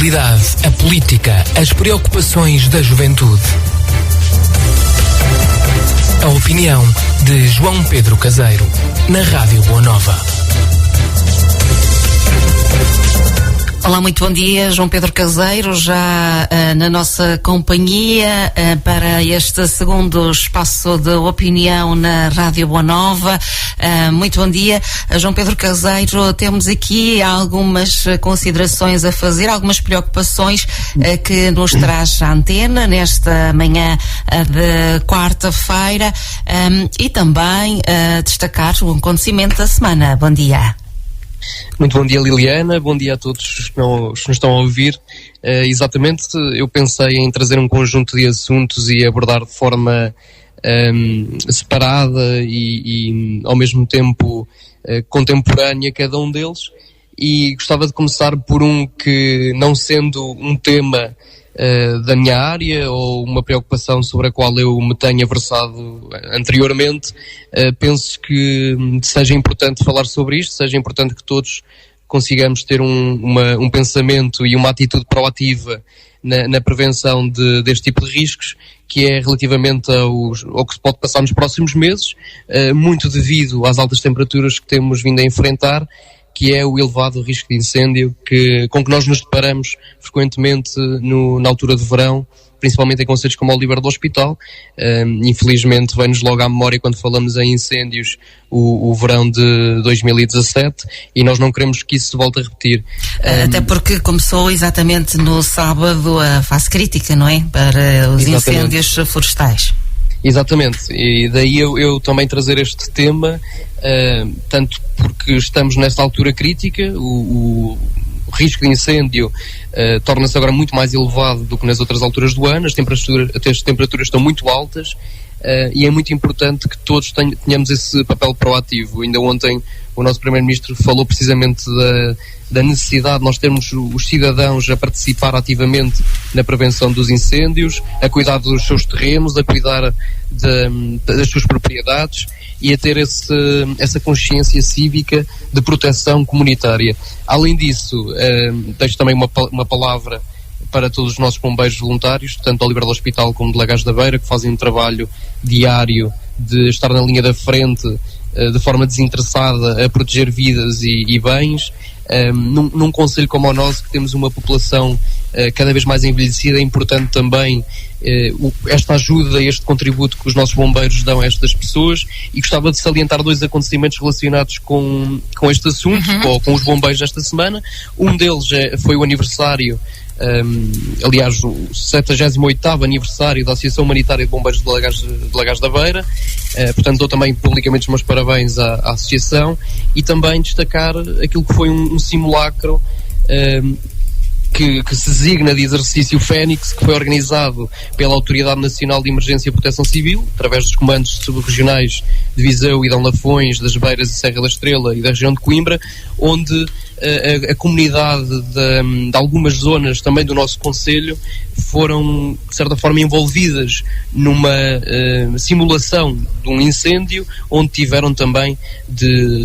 atualidade, a política, as preocupações da juventude. A opinião de João Pedro Caseiro, na Rádio Boa Nova. Olá, muito bom dia, João Pedro Caseiro, já na nossa companhia para este segundo espaço de opinião na Rádio Boa Nova. Muito bom dia, João Pedro Caseiro. Temos aqui algumas considerações a fazer, algumas preocupações que nos traz a antena nesta manhã de quarta-feira e também destacar o acontecimento da semana. Bom dia. Muito bom dia, Liliana, bom dia a todos que nos estão a ouvir. Exatamente, eu pensei em trazer um conjunto de assuntos e abordar de forma separada e ao mesmo tempo contemporânea cada um deles, e gostava de começar por um que, não sendo um tema da minha área ou uma preocupação sobre a qual eu me tenha versado anteriormente, penso que seja importante falar sobre isto, seja importante que todos consigamos ter um pensamento e uma atitude proativa na prevenção deste tipo de riscos, que é relativamente ao que se pode passar nos próximos meses, muito devido às altas temperaturas que temos vindo a enfrentar, que é o elevado risco de incêndio com que nós nos deparamos frequentemente na altura de verão, principalmente em concelhos como Oliveira do Hospital. Infelizmente vem-nos logo à memória, quando falamos em incêndios, o verão de 2017, e nós não queremos que isso se volte a repetir. Até porque começou exatamente no sábado a fase crítica, não é? Para os incêndios florestais. Exatamente, e daí eu também trazer este tema, tanto porque estamos nesta altura crítica, o risco de incêndio torna-se agora muito mais elevado do que nas outras alturas do ano, as temperaturas estão muito altas, e é muito importante que todos tenhamos esse papel proativo. Ainda ontem o nosso Primeiro-Ministro falou precisamente da necessidade de nós termos os cidadãos a participar ativamente na prevenção dos incêndios, a cuidar dos seus terrenos, a cuidar das suas propriedades e a ter essa consciência cívica de proteção comunitária. Além disso, deixo também uma palavra para todos os nossos bombeiros voluntários, tanto do Oliveira do Hospital como de Lagás da Beira, que fazem um trabalho diário de estar na linha da frente, de forma desinteressada, a proteger vidas e bens. Num concelho como o nosso, que temos uma população cada vez mais envelhecida, é importante também esta ajuda, este contributo que os nossos bombeiros dão a estas pessoas, e gostava de salientar dois acontecimentos relacionados com este assunto, ou com os bombeiros esta semana. Um deles foi o aniversário, aliás, o 78º aniversário da Associação Humanitária de Bombeiros de Lagás da Beira. Portanto, dou também publicamente os meus parabéns à associação, e também destacar aquilo que foi um simulacro que se designa de exercício Fénix, que foi organizado pela Autoridade Nacional de Emergência e Proteção Civil, através dos comandos subregionais de Viseu e Dão Lafões, das Beiras e Serra da Estrela e da região de Coimbra, onde a comunidade de algumas zonas também do nosso concelho foram, de certa forma, envolvidas numa simulação de um incêndio, onde tiveram também de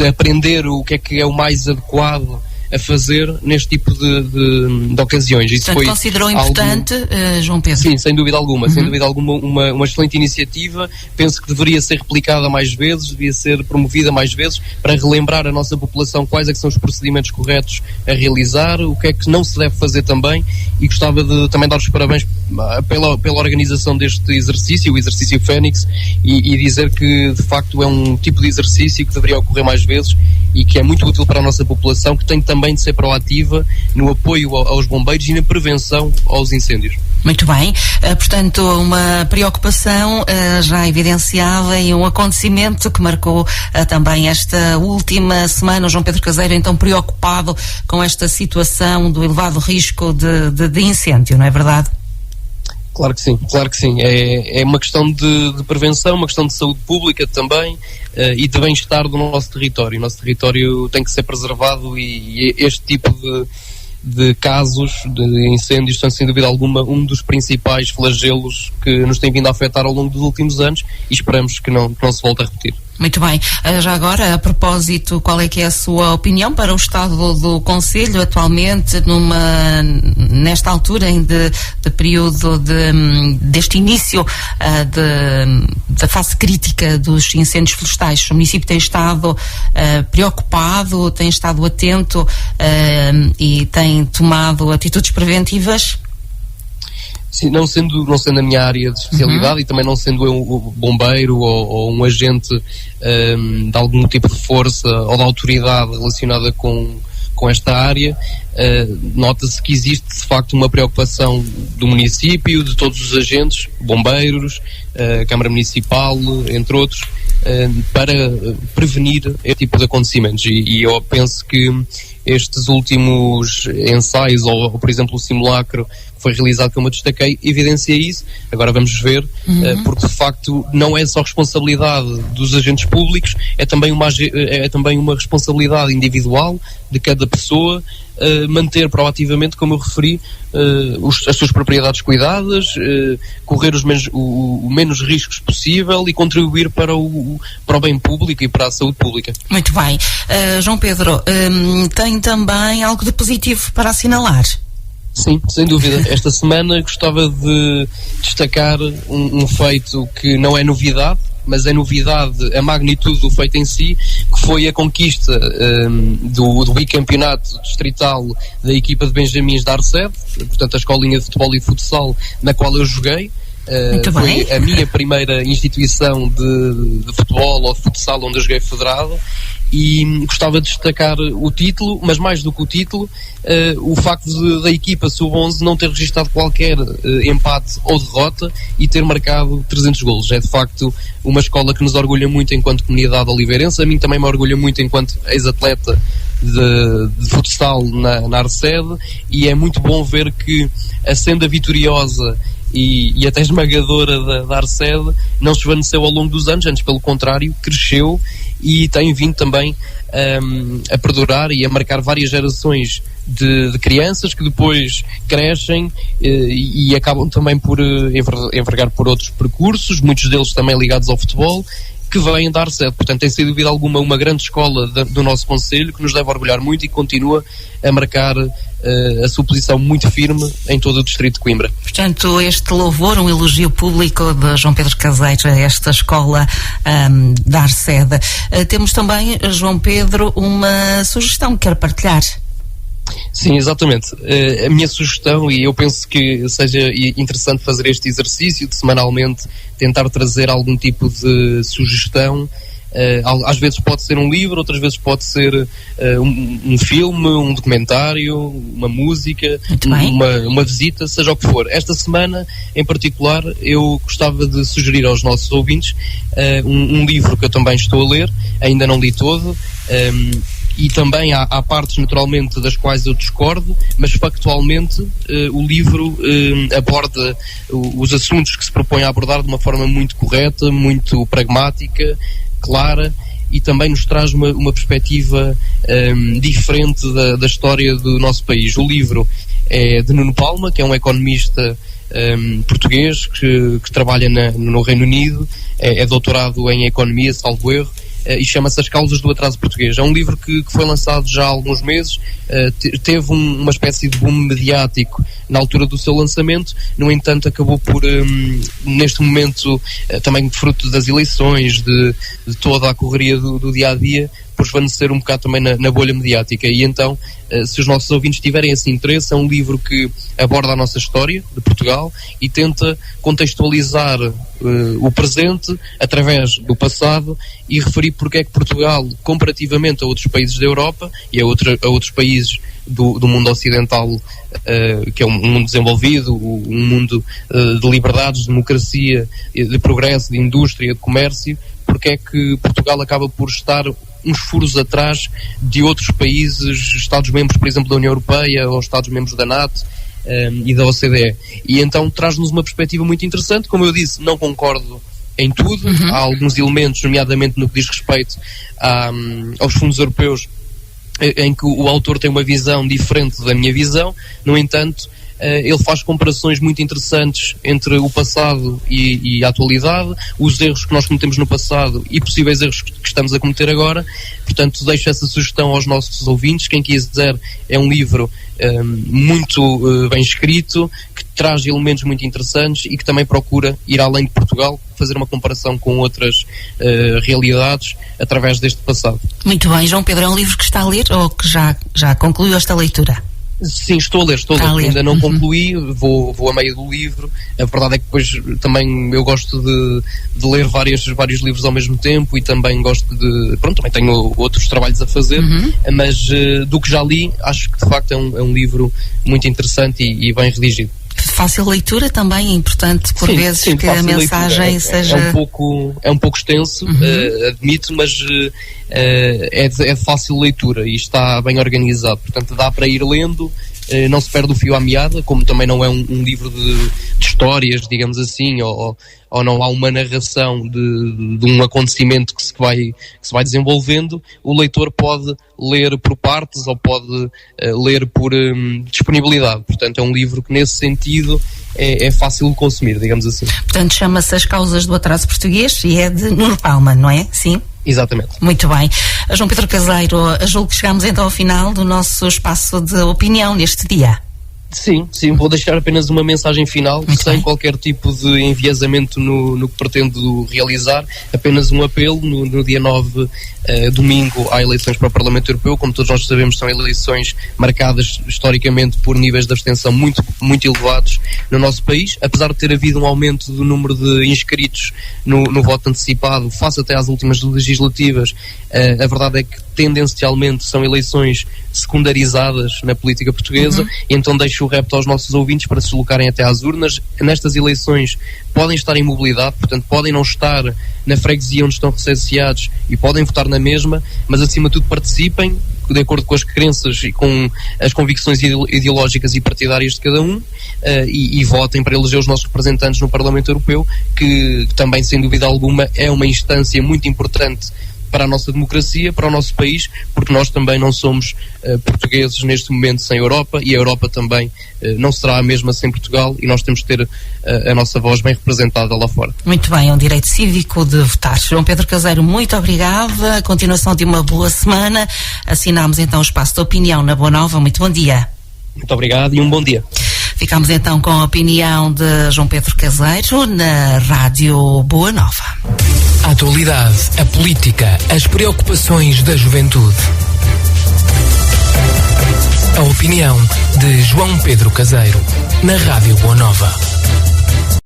aprender o que é o mais adequado a fazer neste tipo de ocasiões. Isso, portanto, foi considerou importante, João Pedro? Sim, sem dúvida alguma. Sem dúvida alguma, uma excelente iniciativa. Penso que deveria ser replicada mais vezes, devia ser promovida mais vezes, para relembrar a nossa população quais é que são os procedimentos corretos a realizar, o que é que não se deve fazer também, e gostava de também dar os parabéns pela organização deste exercício, o exercício Fénix, e dizer que de facto é um tipo de exercício que deveria ocorrer mais vezes e que é muito útil para a nossa população, que tem também de ser proativa no apoio aos bombeiros e na prevenção aos incêndios. Muito bem, portanto, uma preocupação já evidenciada e um acontecimento que marcou também esta última semana. O João Pedro Caseiro, então, preocupado com esta situação do elevado risco de incêndio, não é verdade? Claro que sim, claro que sim. É uma questão de prevenção, uma questão de saúde pública também, e de bem-estar do nosso território. O nosso território tem que ser preservado, e este tipo de casos de incêndios são, sem dúvida alguma, um dos principais flagelos que nos tem vindo a afetar ao longo dos últimos anos, e esperamos que não se volte a repetir. Muito bem. Já agora, a propósito, qual é que é a sua opinião para o estado do Conselho atualmente, nesta altura de período deste início da fase crítica dos incêndios florestais? O município tem estado preocupado, tem estado atento e tem tomado atitudes preventivas? Sim, não sendo a minha área de especialidade, e também não sendo eu um bombeiro ou um agente de algum tipo de força ou de autoridade relacionada com esta área, nota-se que existe de facto uma preocupação do município, de todos os agentes, bombeiros, Câmara Municipal, entre outros, para prevenir este tipo de acontecimentos. E eu penso que estes últimos ensaios, ou por exemplo o simulacro que foi realizado, como eu destaquei, evidencia isso. Agora vamos ver, porque de facto não é só responsabilidade dos agentes públicos, é também uma responsabilidade individual de cada pessoa, manter proativamente, como eu referi, as suas propriedades cuidadas, correr o menos riscos possível e contribuir para o bem público e para a saúde pública. Muito bem. João Pedro, tem também algo de positivo para assinalar? Sim, sem dúvida. Esta semana gostava de destacar um feito que não é novidade, mas é novidade a magnitude do feito em si, que foi a conquista do bicampeonato distrital da equipa de Benjamins da Arcede, portanto a escolinha de futebol e de futsal na qual eu joguei. Foi a minha primeira instituição de futebol ou de futsal onde eu joguei federado, e gostava de destacar o título, mas mais do que o título, o facto da equipa sub-11 não ter registrado qualquer empate ou derrota e ter marcado 300 golos. É de facto uma escola que nos orgulha muito enquanto comunidade oliveirense. A mim também me orgulha muito enquanto ex-atleta de futsal na Arcede, e é muito bom ver que a senda vitoriosa e até esmagadora da Arcede não se esvaneceu ao longo dos anos, antes pelo contrário, cresceu e tem vindo também a perdurar e a marcar várias gerações de crianças que depois crescem e acabam também por envergar por outros percursos, muitos deles também ligados ao futebol, que vêm da Arcede. Portanto, tem sem dúvida alguma uma grande escola do nosso concelho, que nos deve orgulhar muito e continua a marcar a sua posição muito firme em todo o distrito de Coimbra. Portanto, este louvor, um elogio público de João Pedro Caseiro a esta escola da Arcede. Temos também, João Pedro, uma sugestão que quer partilhar. Sim, exatamente. A minha sugestão, e eu penso que seja interessante fazer este exercício de semanalmente tentar trazer algum tipo de sugestão. Às vezes pode ser um livro, outras vezes pode ser um filme, um documentário, uma música, uma visita, seja o que for. Esta semana, em particular, eu gostava de sugerir aos nossos ouvintes um livro que eu também estou a ler, ainda não li todo, e também há partes naturalmente das quais eu discordo, mas factualmente o livro aborda os assuntos que se propõe a abordar de uma forma muito correta, muito pragmática, clara, e também nos traz uma perspectiva diferente da história do nosso país. O livro é de Nuno Palma, que é um economista português que trabalha no Reino Unido, é doutorado em economia, salvo erro, e chama-se As Causas do Atraso Português. É um livro que foi lançado já há alguns meses, teve uma espécie de boom mediático na altura do seu lançamento, no entanto acabou por, neste momento, também fruto das eleições, de toda a correria do dia-a-dia, por esvanecer um bocado também na bolha mediática. E então, se os nossos ouvintes tiverem esse interesse, é um livro que aborda a nossa história de Portugal e tenta contextualizar o presente através do passado e referir porque é que Portugal, comparativamente a outros países da Europa e a outros países do mundo ocidental, que é um mundo desenvolvido, um mundo de liberdades, de democracia, de progresso, de indústria, de comércio, porque é que Portugal acaba por estar uns furos atrás de outros países, Estados-membros, por exemplo, da União Europeia, ou Estados-membros da NATO e da OCDE. E então traz-nos uma perspectiva muito interessante. Como eu disse, não concordo em tudo. Há alguns elementos, nomeadamente no que diz respeito aos fundos europeus, em que o autor tem uma visão diferente da minha visão. No entanto, ele faz comparações muito interessantes entre o passado e a atualidade, os erros que nós cometemos no passado e possíveis erros que estamos a cometer agora. Portanto, deixo essa sugestão aos nossos ouvintes. Quem quiser, é um livro muito bem escrito, que traz elementos muito interessantes e que também procura ir além de Portugal, fazer uma comparação com outras realidades através deste passado. Muito bem, João Pedro, é um livro que está a ler ou que já concluiu esta leitura? Sim, estou a ler. Ainda não concluí, vou a meio do livro. A verdade é que depois também eu gosto de ler vários livros ao mesmo tempo e também gosto também tenho outros trabalhos a fazer, mas do que já li, acho que de facto é um livro muito interessante e bem redigido. Fácil leitura também é importante, por vezes, que a mensagem seja... É um pouco extenso, admito, mas é de fácil leitura e está bem organizado. Portanto, dá para ir lendo, não se perde o fio à meada, como também não é um livro de histórias, digamos assim, ou não há uma narração de um acontecimento que se vai desenvolvendo. O leitor pode ler por partes ou pode ler por disponibilidade. Portanto, é um livro que nesse sentido é fácil de consumir, digamos assim. Portanto, chama-se As Causas do Atraso Português e é de Nuno Palma, não é? Sim? Exatamente. Muito bem. João Pedro Caseiro, julgo que chegamos então ao final do nosso espaço de opinião neste dia. Sim, vou deixar apenas uma mensagem final, sem qualquer tipo de enviesamento no que pretendo realizar, apenas um apelo. No dia 9, domingo, há eleições para o Parlamento Europeu. Como todos nós sabemos, são eleições marcadas historicamente por níveis de abstenção muito, muito elevados no nosso país, apesar de ter havido um aumento do número de inscritos no voto antecipado, face até às últimas legislativas. A verdade é que tendencialmente são eleições secundarizadas na política portuguesa, e então deixo o repto aos nossos ouvintes para se deslocarem até às urnas. Nestas eleições podem estar em mobilidade, portanto podem não estar na freguesia onde estão recenseados e podem votar na mesma, mas acima de tudo participem de acordo com as crenças e com as convicções ideológicas e partidárias de cada um, e votem para eleger os nossos representantes no Parlamento Europeu, que também, sem dúvida alguma, é uma instância muito importante para a nossa democracia, para o nosso país, porque nós também não somos portugueses neste momento sem Europa, e a Europa também não será a mesma sem Portugal, e nós temos de ter a nossa voz bem representada lá fora. Muito bem, é um direito cívico de votar. João Pedro Caseiro, muito obrigada. A continuação de uma boa semana. Assinamos então o espaço de opinião na Boa Nova. Muito bom dia. Muito obrigado e um bom dia. Ficamos então com a opinião de João Pedro Caseiro na Rádio Boa Nova. A atualidade, a política, as preocupações da juventude. A opinião de João Pedro Caseiro na Rádio Boa Nova.